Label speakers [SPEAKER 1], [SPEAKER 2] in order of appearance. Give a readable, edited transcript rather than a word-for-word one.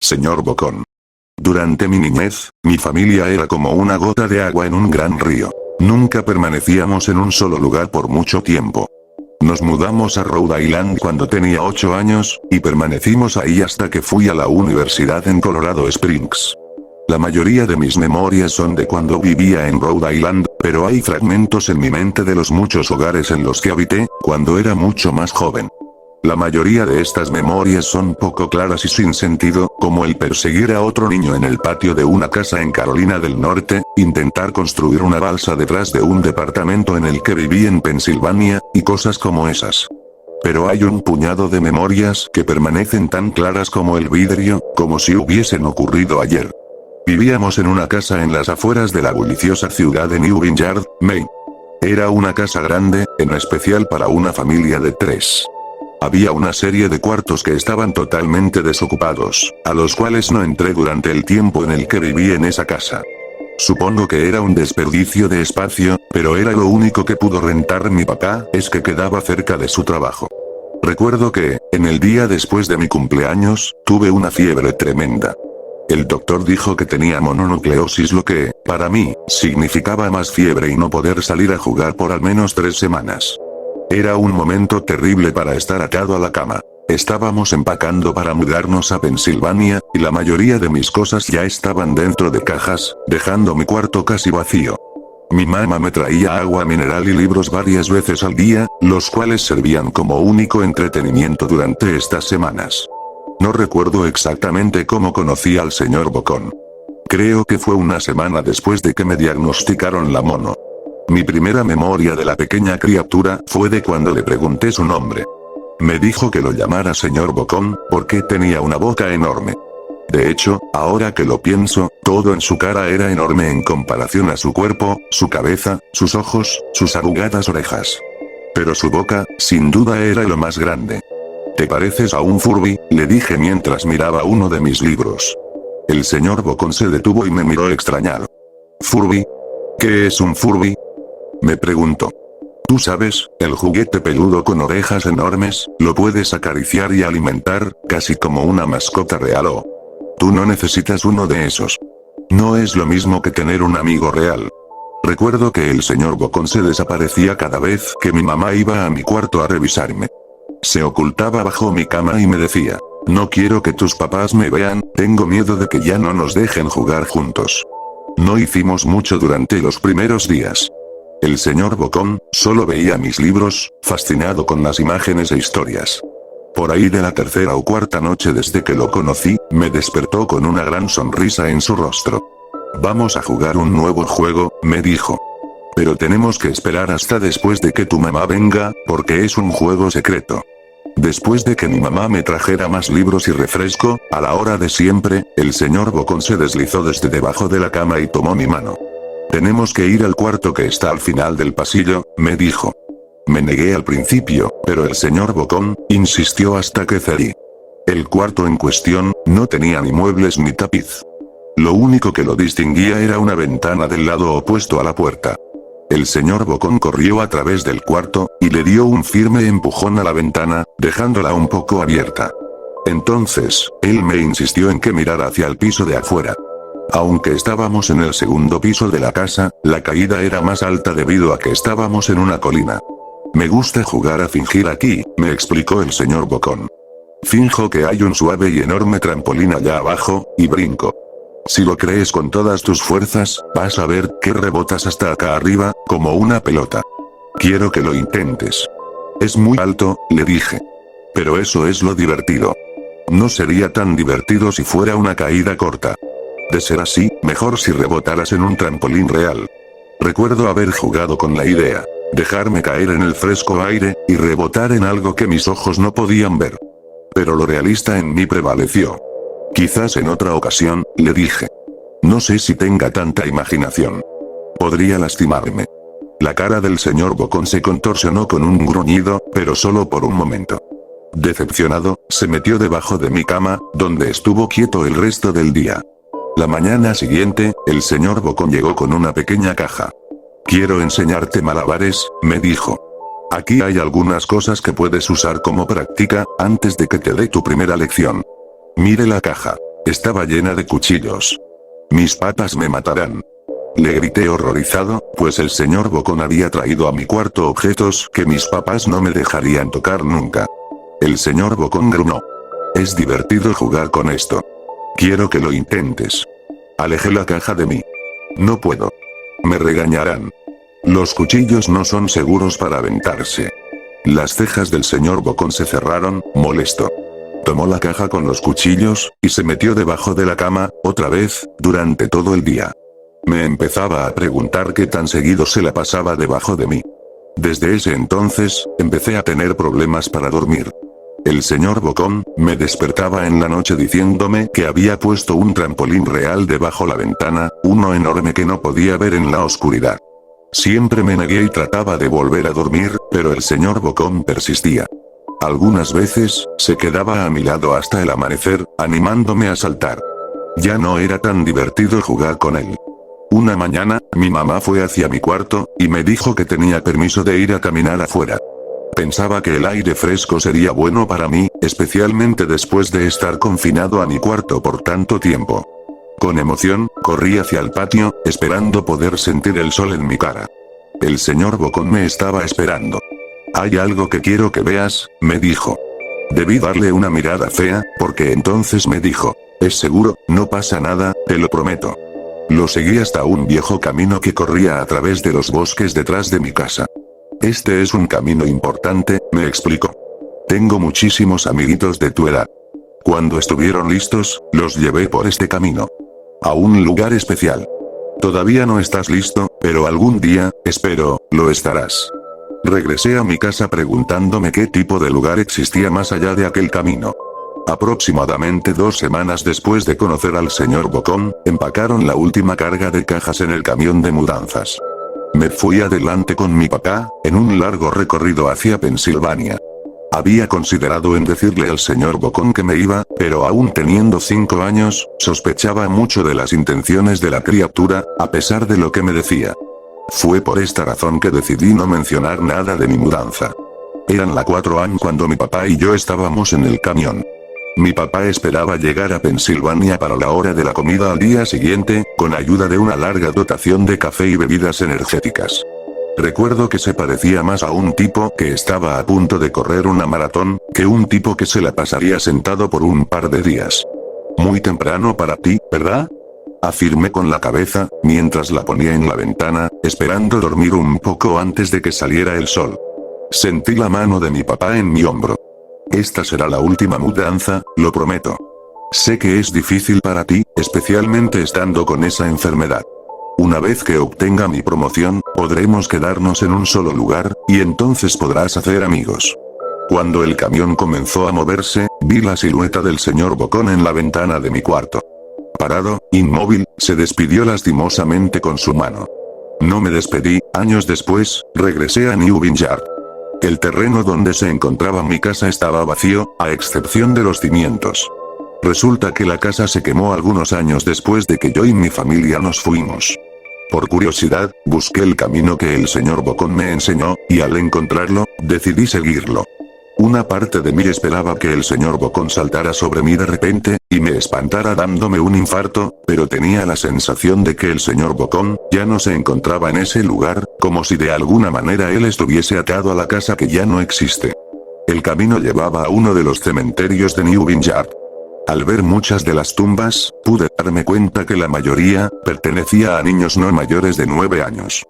[SPEAKER 1] señor Bocón. Durante mi niñez, mi familia era como una gota de agua en un gran río. Nunca permanecíamos en un solo lugar por mucho tiempo. Nos mudamos a Rhode Island cuando tenía 8 años, y permanecimos ahí hasta que fui a la universidad en Colorado Springs. La mayoría de mis memorias son de cuando vivía en Rhode Island, pero hay fragmentos en mi mente de los muchos hogares en los que habité, cuando era mucho más joven. La mayoría de estas memorias son poco claras y sin sentido, como el perseguir a otro niño en el patio de una casa en Carolina del Norte, intentar construir una balsa detrás de un departamento en el que viví en Pensilvania, y cosas como esas. Pero hay un puñado de memorias que permanecen tan claras como el vidrio, como si hubiesen ocurrido ayer. Vivíamos en una casa en las afueras de la bulliciosa ciudad de New Vineyard, Maine. Era una casa grande, en especial para una familia de 3. Había una serie de cuartos que estaban totalmente desocupados, a los cuales no entré durante el tiempo en el que viví en esa casa. Supongo que era un desperdicio de espacio, pero era lo único que pudo rentar mi papá, es que quedaba cerca de su trabajo. Recuerdo que, en el día después de mi cumpleaños, tuve una fiebre tremenda. El doctor dijo que tenía mononucleosis, lo que, para mí, significaba más fiebre y no poder salir a jugar por al menos 3 semanas. Era un momento terrible para estar atado a la cama. Estábamos empacando para mudarnos a Pensilvania, y la mayoría de mis cosas ya estaban dentro de cajas, dejando mi cuarto casi vacío. Mi mamá me traía agua mineral y libros varias veces al día, los cuales servían como único entretenimiento durante estas semanas. No recuerdo exactamente cómo conocí al señor Bocón. Creo que fue una semana después de que me diagnosticaron la mono. Mi primera memoria de la pequeña criatura fue de cuando le pregunté su nombre. Me dijo que lo llamara señor Bocón, porque tenía una boca enorme. De hecho, ahora que lo pienso, todo en su cara era enorme en comparación a su cuerpo, su cabeza, sus ojos, sus arrugadas orejas. Pero su boca, sin duda, era lo más grande. ¿Te pareces a un Furby?, le dije mientras miraba uno de mis libros. El señor Bocón se detuvo y me miró extrañado. ¿Furby? ¿Qué es un Furby?, me preguntó. Tú sabes, el juguete peludo con orejas enormes, lo puedes acariciar y alimentar, casi como una mascota real o... Tú no necesitas uno de esos. No es lo mismo que tener un amigo real. Recuerdo que el señor Bocón se desaparecía cada vez que mi mamá iba a mi cuarto a revisarme. Se ocultaba bajo mi cama y me decía, no quiero que tus papás me vean, tengo miedo de que ya no nos dejen jugar juntos. No hicimos mucho durante los primeros días. El señor Bocón solo veía mis libros, fascinado con las imágenes e historias. Por ahí de la tercera o cuarta noche desde que lo conocí, me despertó con una gran sonrisa en su rostro. Vamos a jugar un nuevo juego, me dijo. Pero tenemos que esperar hasta después de que tu mamá venga, porque es un juego secreto. Después de que mi mamá me trajera más libros y refresco, a la hora de siempre, el señor Bocón se deslizó desde debajo de la cama y tomó mi mano. Tenemos que ir al cuarto que está al final del pasillo, me dijo. Me negué al principio, pero el señor Bocón insistió hasta que cedí. El cuarto en cuestión no tenía ni muebles ni tapiz. Lo único que lo distinguía era una ventana del lado opuesto a la puerta. El señor Bocón corrió a través del cuarto, y le dio un firme empujón a la ventana, dejándola un poco abierta. Entonces, él me insistió en que mirara hacia el piso de afuera. Aunque estábamos en el segundo piso de la casa, la caída era más alta debido a que estábamos en una colina. Me gusta jugar a fingir aquí, me explicó el señor Bocón. Finjo que hay un suave y enorme trampolín allá abajo, y brinco. Si lo crees con todas tus fuerzas, vas a ver que rebotas hasta acá arriba, como una pelota. Quiero que lo intentes. Es muy alto, le dije. Pero eso es lo divertido. No sería tan divertido si fuera una caída corta. De ser así, mejor si rebotaras en un trampolín real. Recuerdo haber jugado con la idea. Dejarme caer en el fresco aire, y rebotar en algo que mis ojos no podían ver. Pero lo realista en mí prevaleció. Quizás en otra ocasión, le dije. No sé si tenga tanta imaginación. Podría lastimarme. La cara del señor Bocón se contorsionó con un gruñido, pero solo por un momento. Decepcionado, se metió debajo de mi cama, donde estuvo quieto el resto del día. La mañana siguiente, el señor Bocón llegó con una pequeña caja. Quiero enseñarte malabares, me dijo. Aquí hay algunas cosas que puedes usar como práctica, antes de que te dé tu primera lección. Mire la caja. estaba llena de cuchillos. Mis patas me matarán. Le grité horrorizado, pues el señor Bocón había traído a mi cuarto objetos que mis papás no me dejarían tocar nunca. El señor Bocón gruñó. Es divertido jugar con esto. Quiero que lo intentes. Alejé la caja de mí. No puedo. Me regañarán. Los cuchillos no son seguros para aventarse. Las cejas del señor Bocón se cerraron, molesto. Tomó la caja con los cuchillos, y se metió debajo de la cama, otra vez, durante todo el día. Me empezaba a preguntar qué tan seguido se la pasaba debajo de mí. Desde ese entonces, empecé a tener problemas para dormir. El señor Bocón me despertaba en la noche diciéndome que había puesto un trampolín real debajo la ventana, uno enorme que no podía ver en la oscuridad. Siempre me negué y trataba de volver a dormir, pero el señor Bocón persistía. Algunas veces, se quedaba a mi lado hasta el amanecer, animándome a saltar. Ya no era tan divertido jugar con él. Una mañana, mi mamá fue hacia mi cuarto, y me dijo que tenía permiso de ir a caminar afuera. Pensaba que el aire fresco sería bueno para mí, especialmente después de estar confinado a mi cuarto por tanto tiempo. Con emoción, corrí hacia el patio, esperando poder sentir el sol en mi cara. El señor Bocón me estaba esperando. Hay algo que quiero que veas, me dijo. Debí darle una mirada fea, porque entonces me dijo, ¿es seguro? No pasa nada, te lo prometo. Lo seguí hasta un viejo camino que corría a través de los bosques detrás de mi casa. Este es un camino importante, me explicó. Tengo muchísimos amiguitos de tu edad. Cuando estuvieron listos, los llevé por este camino. A un lugar especial. Todavía no estás listo, pero algún día, espero, lo estarás. Regresé a mi casa preguntándome qué tipo de lugar existía más allá de aquel camino. Aproximadamente 2 semanas después de conocer al señor Bocón, empacaron la última carga de cajas en el camión de mudanzas. Me fui adelante con mi papá, en un largo recorrido hacia Pensilvania. Había considerado en decirle al señor Bocón que me iba, pero aún teniendo 5 años, sospechaba mucho de las intenciones de la criatura, a pesar de lo que me decía. Fue por esta razón que decidí no mencionar nada de mi mudanza. Eran las 4 AM cuando mi papá y yo estábamos en el camión. Mi papá esperaba llegar a Pensilvania para la hora de la comida al día siguiente, con ayuda de una larga dotación de café y bebidas energéticas. Recuerdo que se parecía más a un tipo que estaba a punto de correr una maratón, que un tipo que se la pasaría sentado por un par de días. Muy temprano para ti, ¿verdad? Afirmé con la cabeza, mientras la ponía en la ventana, esperando dormir un poco antes de que saliera el sol. Sentí la mano de mi papá en mi hombro. Esta será la última mudanza, lo prometo. Sé que es difícil para ti, especialmente estando con esa enfermedad. Una vez que obtenga mi promoción, podremos quedarnos en un solo lugar, y entonces podrás hacer amigos. Cuando el camión comenzó a moverse, vi la silueta del señor Bocón en la ventana de mi cuarto. Parado, inmóvil, se despidió lastimosamente con su mano. No me despedí, años después, regresé a New Vineyard. El terreno donde se encontraba mi casa estaba vacío, a excepción de los cimientos. Resulta que la casa se quemó algunos años después de que yo y mi familia nos fuimos. Por curiosidad, busqué el camino que el señor Bocón me enseñó, y al encontrarlo, decidí seguirlo. Una parte de mí esperaba que el señor Bocón saltara sobre mí de repente, y me espantara dándome un infarto, pero tenía la sensación de que el señor Bocón ya no se encontraba en ese lugar, como si de alguna manera él estuviese atado a la casa que ya no existe. El camino llevaba a uno de los cementerios de New Vineyard. Al ver muchas de las tumbas, pude darme cuenta que la mayoría pertenecía a niños no mayores de 9 años.